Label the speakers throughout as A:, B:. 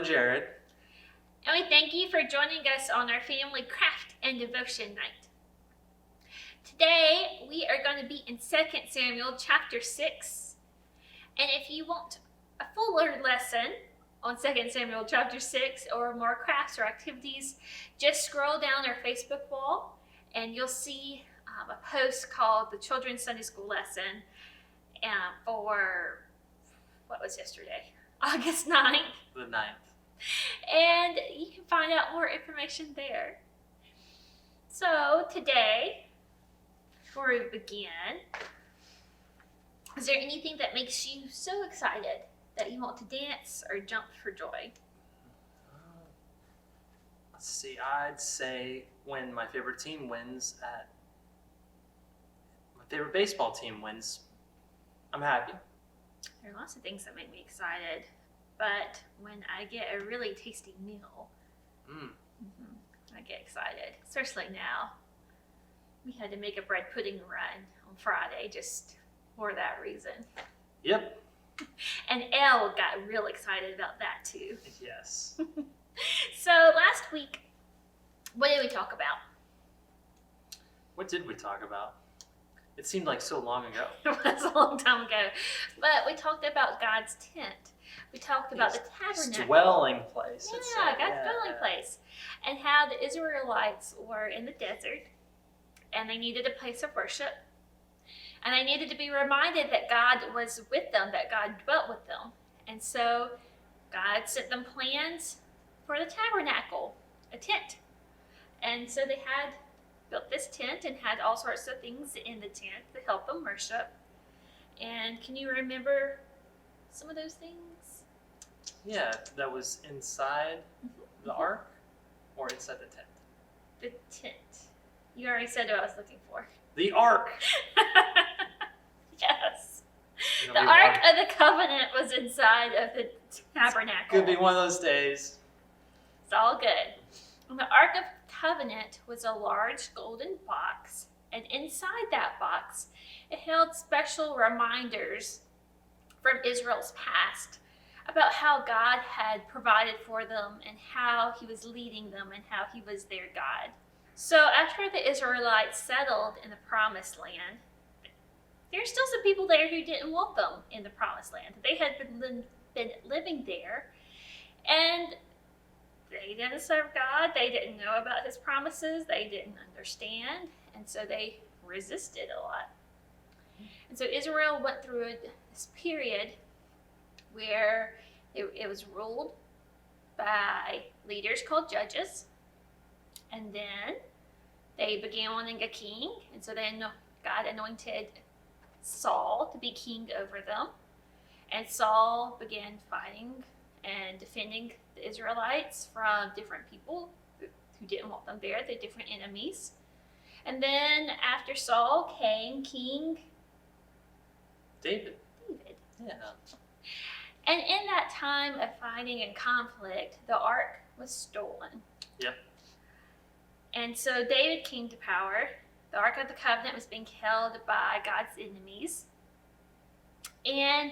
A: Jarod.
B: And we thank you for joining us on our family craft and devotion night. Today, we are going to be in 2 Samuel chapter 6. And if you want a fuller lesson on 2 Samuel chapter 6 or more crafts or activities, just scroll down our Facebook wall and you'll see a post called the Children's Sunday School Lesson for, what was yesterday? August 9th.
A: The 9th.
B: And you can find out more information there. So today, before we begin, is there anything that makes you so excited that you want to dance or jump for joy?
A: Let's see, I'd say when my favorite team wins my favorite baseball team wins, I'm happy.
B: There are lots of things that make me excited, but when I get a really tasty meal, I get excited, especially now. We had to make a bread pudding run on Friday just for that reason.
A: Yep.
B: And Elle got real excited about that too.
A: Yes.
B: So last week, what did we talk about?
A: What did we talk about? It seemed like so long ago.
B: It was a long time ago. But we talked about God's tent. We talked about the tabernacle.
A: His dwelling place.
B: Yeah, God's dwelling place. And how the Israelites were in the desert and they needed a place of worship. And they needed to be reminded that God was with them, that God dwelt with them. And so God sent them plans for the tabernacle, a tent. And so they had built this tent and had all sorts of things in the tent to help them worship. And can you remember some of those things?
A: Yeah, that was inside the ark or inside the tent?
B: The tent. You already said what I was looking for.
A: The ark!
B: Yes. The Ark of the Covenant was inside of the tabernacle.
A: Could be one of those days.
B: It's all good. And the Ark of the Covenant was a large golden box, and inside that box, it held special reminders from Israel's past about how God had provided for them and how he was leading them and how he was their God. So after the Israelites settled in the Promised Land, there's still some people there who didn't want them in the Promised Land. They had been living there, and they didn't serve God. They didn't know about his promises. They didn't understand, and so they resisted a lot. And so Israel went through this period where it was ruled by leaders called judges, and then they began wanting a king, and so then God anointed Saul to be king over them, and Saul began fighting and defending the Israelites from different people who didn't want them there, the different enemies. And then after Saul came King
A: David.
B: Yeah. And in that time of fighting and conflict, the ark was stolen.
A: Yep. And
B: so David came to power. The Ark of the Covenant was being held by God's enemies. And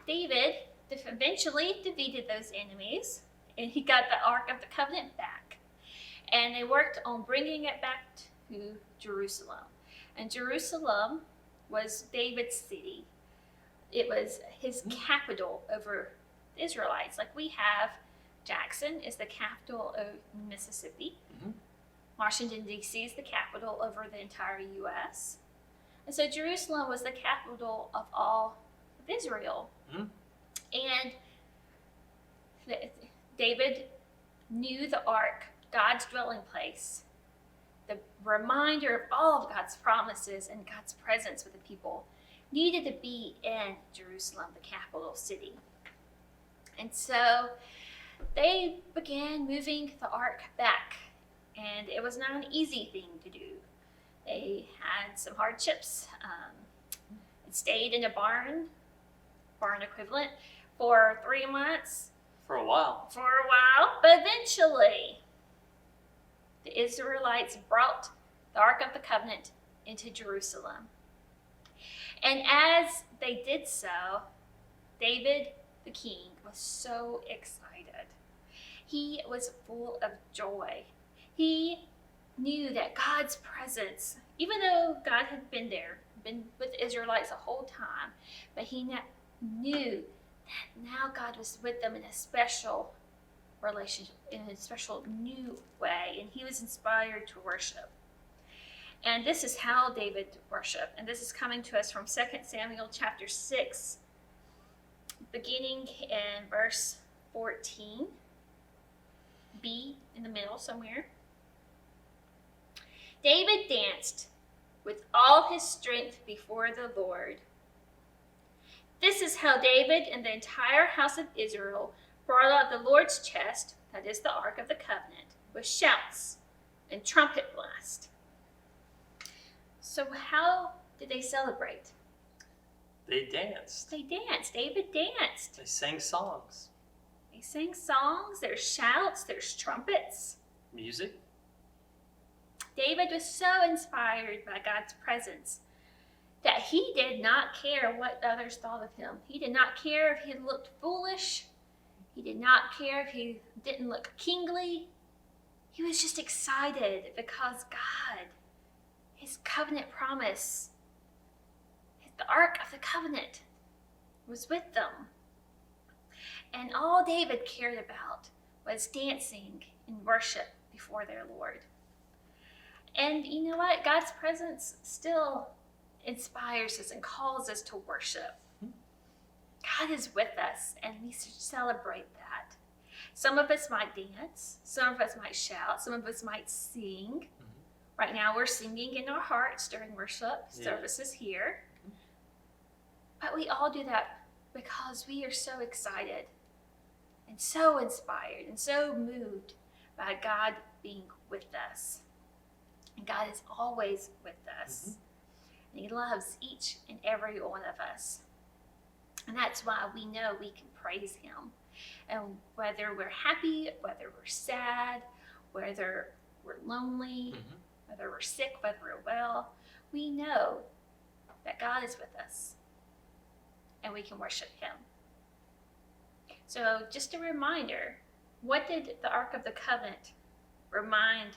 B: David eventually defeated those enemies, and he got the Ark of the Covenant back. And they worked on bringing it back to Jerusalem. And Jerusalem was David's city. It was his capital over the Israelites. Like we have, Jackson is the capital of Mississippi. Washington, D.C. is the capital over the entire U.S. And so Jerusalem was the capital of all of Israel. And David knew the ark, God's dwelling place, the reminder of all of God's promises and God's presence with the people, needed to be in Jerusalem, the capital city. And so they began moving the ark back. And it was not an easy thing to do. They had some hardships. It stayed in a barn equivalent, for 3 months.
A: For a while.
B: But eventually, the Israelites brought the Ark of the Covenant into Jerusalem. And as they did so, David the king, was so excited. He was full of joy. He knew that God's presence, even though God had been there, been with the Israelites the whole time, but he knew that now God was with them in a special relationship, in a special new way, and he was inspired to worship. And this is how David worshiped. And this is coming to us from 2 Samuel chapter 6, beginning in verse 14. B in the middle somewhere. David danced with all his strength before the Lord. This is how David and the entire house of Israel brought out the Lord's chest, that is the Ark of the Covenant, with shouts and trumpet blast. So how did they celebrate?
A: They danced.
B: They danced. David danced.
A: They sang songs.
B: They sang songs. There's shouts. There's trumpets.
A: Music.
B: David was so inspired by God's presence that he did not care what others thought of him. He did not care if he looked foolish. He did not care if he didn't look kingly. He was just excited because God, his covenant promise, the Ark of the Covenant, was with them. And all David cared about was dancing in worship before their Lord. And you know what? God's presence still inspires us and calls us to worship. God is with us, and we should celebrate that. Some of us might dance, some of us might shout, some of us might sing. Right now we're singing in our hearts during worship services here. But we all do that because we are so excited and so inspired and so moved by God being with us. And God is always with us. And he loves each and every one of us. And that's why we know we can praise him. And whether we're happy, whether we're sad, whether we're lonely, whether we're sick, whether we're well, we know that God is with us. And we can worship him. So just a reminder, what did the Ark of the Covenant remind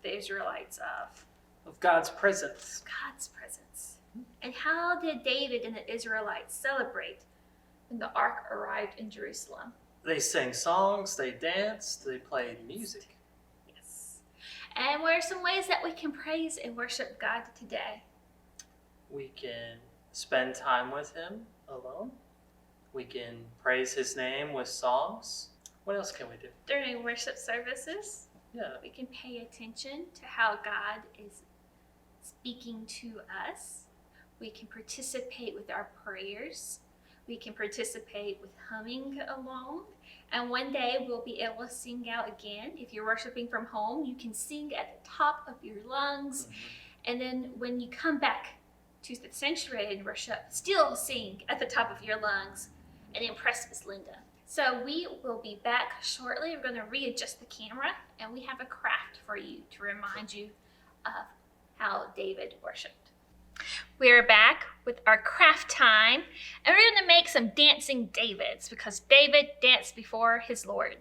B: the Israelites of?
A: Of God's presence.
B: God's presence. And how did David and the Israelites celebrate when the Ark arrived in Jerusalem?
A: They sang songs, they danced, they played music.
B: Yes. And what are some ways that we can praise and worship God today?
A: We can spend time with him alone. We can praise his name with songs. What else can we do?
B: During worship services, we can pay attention to how God is speaking to us. We can participate with our prayers. We can participate with humming along. And one day we'll be able to sing out again. If you're worshiping from home, you can sing at the top of your lungs. And then when you come back to the sanctuary and worship, still sing at the top of your lungs and impress Miss Linda. So we will be back shortly. We're going to readjust the camera, and we have a craft for you to remind you of how David worshiped. We're back with our craft time, and we're going to make some dancing Davids because David danced before his Lord.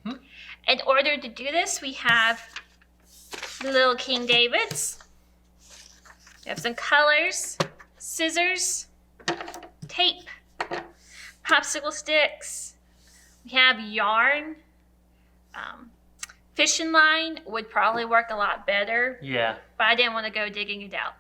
B: In order to do this, we have the little King Davids. We have some colors, scissors, tape, popsicle sticks. We have yarn. Fishing line would probably work a lot better.
A: Yeah.
B: But I didn't want to go digging it out.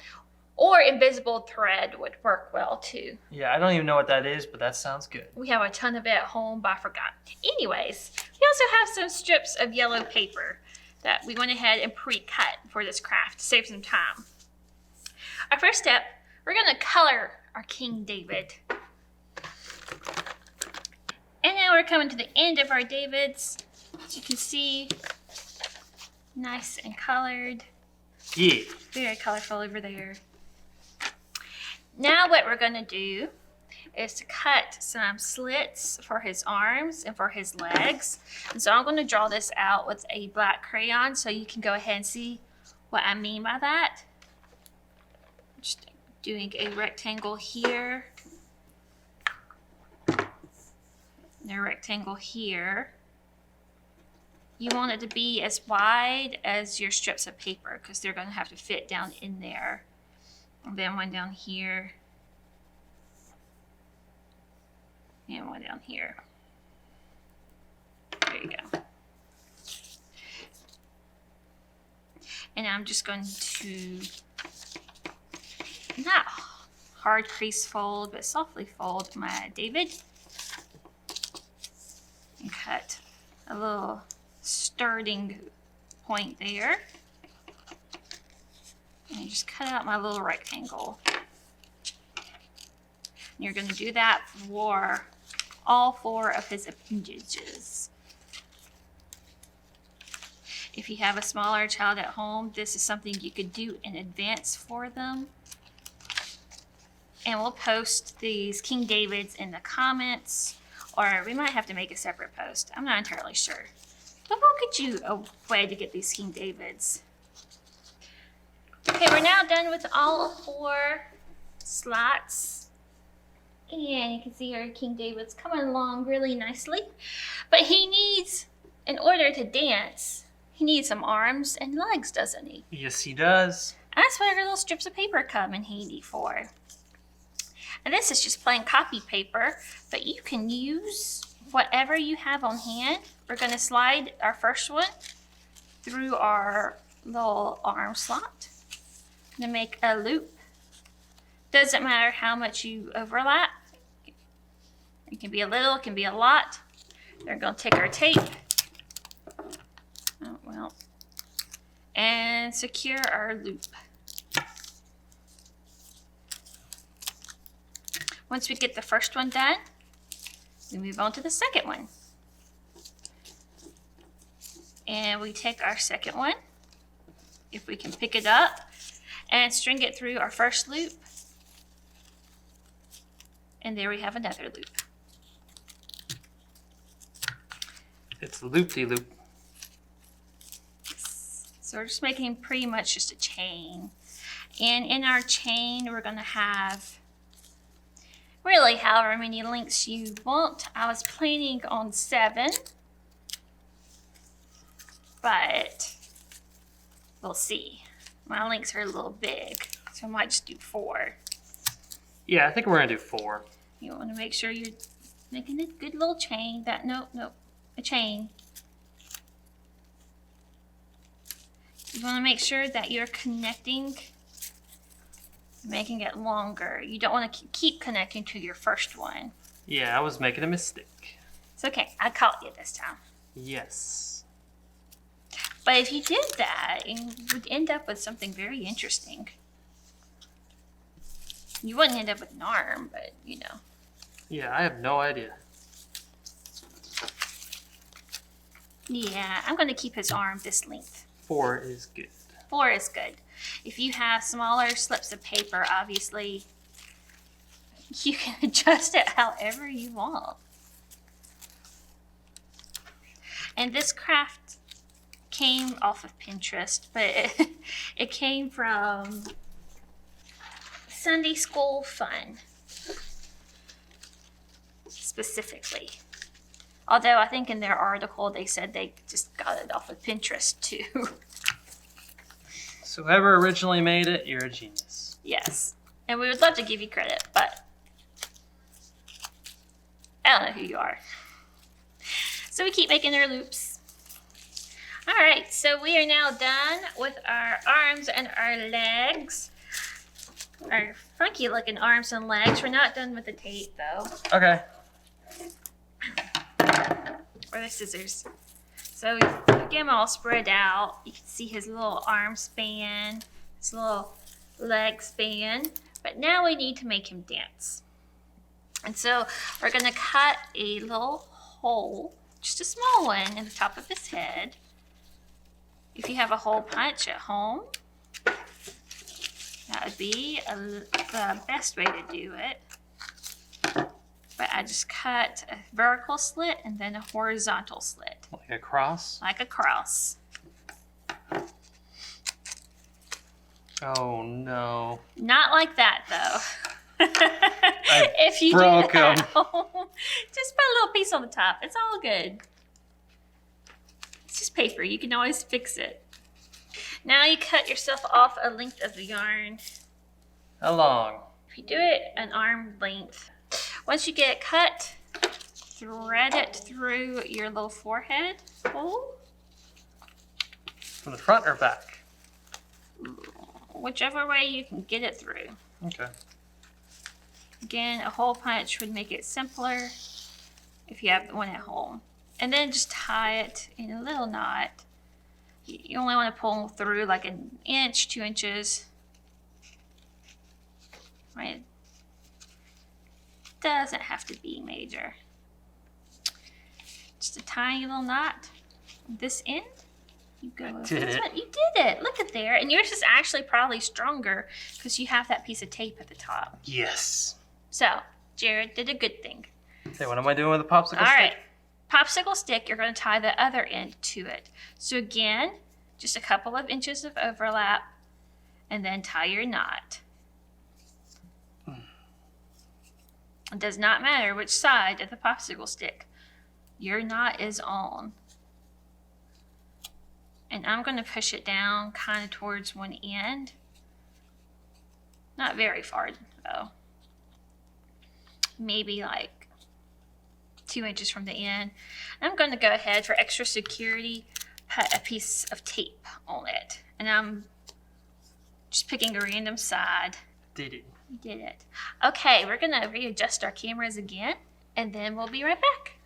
B: Or invisible thread would work well too.
A: Yeah, I don't even know what that is, but that sounds good.
B: We have a ton of it at home, but I forgot. Anyways, we also have some strips of yellow paper that we went ahead and pre-cut for this craft to save some time. Our first step, we're going to color our King David. And now we're coming to the end of our Davids. As you can see, nice and colored.
A: Yeah.
B: Very colorful over there. Now what we're going to do is to cut some slits for his arms and for his legs. And so I'm going to draw this out with a black crayon so you can go ahead and see what I mean by that. Just doing a rectangle here. their rectangle here. You want it to be as wide as your strips of paper because they're going to have to fit down in there. And then one down here. And one down here. There you go. And I'm just going to not hard crease fold, but softly fold my David. And cut a little starting point there. And just cut out my little rectangle. And you're going to do that for all 4 of his appendages. If you have a smaller child at home, this is something you could do in advance for them. And we'll post these King Davids in the comments, or we might have to make a separate post. I'm not entirely sure. But we'll get you a way to get these King Davids. Okay, we're now done with all 4 slots. And you can see our King David's coming along really nicely. But he needs, in order to dance, he needs some arms and legs, doesn't he?
A: Yes, he does.
B: That's what our little strips of paper come in handy for. And this is just plain copy paper, but you can use whatever you have on hand. We're going to slide our first one through our little arm slot to make a loop. Doesn't matter how much you overlap. It can be a little, it can be a lot. We're going to take our tape. Oh, well. And secure our loop. Once we get the first one done, we move on to the second one. And we take our second one, if we can pick it up, and string it through our first loop. And there we have another loop.
A: It's loop-de-loop.
B: So we're just making pretty much just a chain. And in our chain, we're going to have really however many links you want. I was planning on 7, but we'll see. My links are a little big, so I might just do 4.
A: Yeah, I think we're going to do 4.
B: You want to make sure you're making a good little chain. A chain. You want to make sure that you're connecting, making it longer. You don't want to keep connecting to your first one.
A: Yeah, I was making a mistake.
B: It's okay. I caught you this time.
A: Yes.
B: But if you did that, you would end up with something very interesting. You wouldn't end up with an arm, but you know.
A: Yeah, I have no idea.
B: Yeah, I'm going to keep his arm this length.
A: 4 is good.
B: 4 is good. If you have smaller slips of paper, obviously, you can adjust it however you want. And this craft came off of Pinterest, but it came from Sunday School Fun, specifically. Although I think in their article they said they just got it off of Pinterest too.
A: So whoever originally made it, you're a genius.
B: Yes. And we would love to give you credit, but I don't know who you are. So we keep making our loops. All right, so we are now done with our arms and our legs. Our funky looking arms and legs. We're not done with the tape though.
A: Okay.
B: Or the scissors. So we get them all spread out. You can see his little arm span, his little leg span. But now we need to make him dance. And so we're going to cut a little hole, just a small one, in the top of his head. If you have a hole punch at home, that would be the best way to do it. But I just cut a vertical slit and then a horizontal slit.
A: Like a cross?
B: Like a cross.
A: Oh no.
B: Not like that though. If you
A: broke
B: do it at
A: 'em.
B: home, just put a little piece on the top. It's all good. It's just paper. You can always fix it. Now you cut yourself off a length of the yarn.
A: How long?
B: If you do it an arm length, once you get it cut, thread it through your little forehead hole.
A: From the front or back?
B: Whichever way you can get it through.
A: Okay.
B: Again, a hole punch would make it simpler if you have one at home. And then just tie it in a little knot. You only want to pull through like an inch, 2 inches. Right? Doesn't have to be major. Just a tiny little knot. This end. You go over
A: did
B: this
A: it.
B: one. You did it. Look at there. And yours is actually probably stronger because you have that piece of tape at the top.
A: Yes.
B: So, Jared did a good thing.
A: Okay, what am I doing with the popsicle
B: All right.
A: stick?
B: Popsicle stick, you're going to tie the other end to it. So again, just a couple of inches of overlap and then tie your knot. It does not matter which side of the popsicle stick your knot is on. And I'm going to push it down kind of towards one end. Not very far though. Maybe like 2 inches from the end. I'm going to go ahead for extra security, put a piece of tape on it. And I'm just picking a random side.
A: Did it.
B: You did it. Okay, we're going to readjust our cameras again, and then we'll be right back.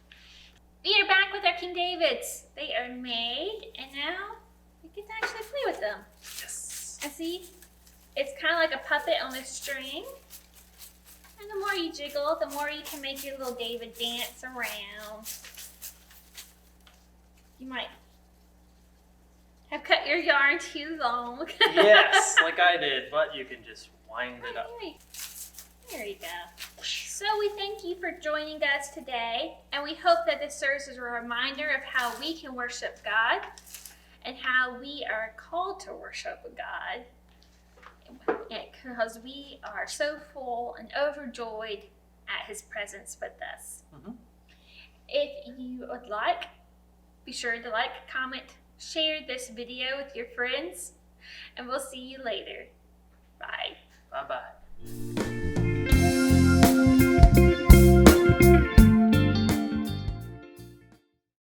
B: We are back with our King Davids. They are made, and now we get to actually play with them.
A: Yes.
B: And see, it's kind of like a puppet on a string. And the more you jiggle, the more you can make your little David dance around. You might have cut your yarn too long.
A: Yes, like I did, but you can just wind it up.
B: There you go. So we thank you for joining us today, and we hope that this serves as a reminder of how we can worship God and how we are called to worship God. Because we are so full and overjoyed at His presence with us.
A: Mm-hmm.
B: If you would like, be sure to like, comment, share this video with your friends, and we'll see you later. Bye.
A: Bye-bye.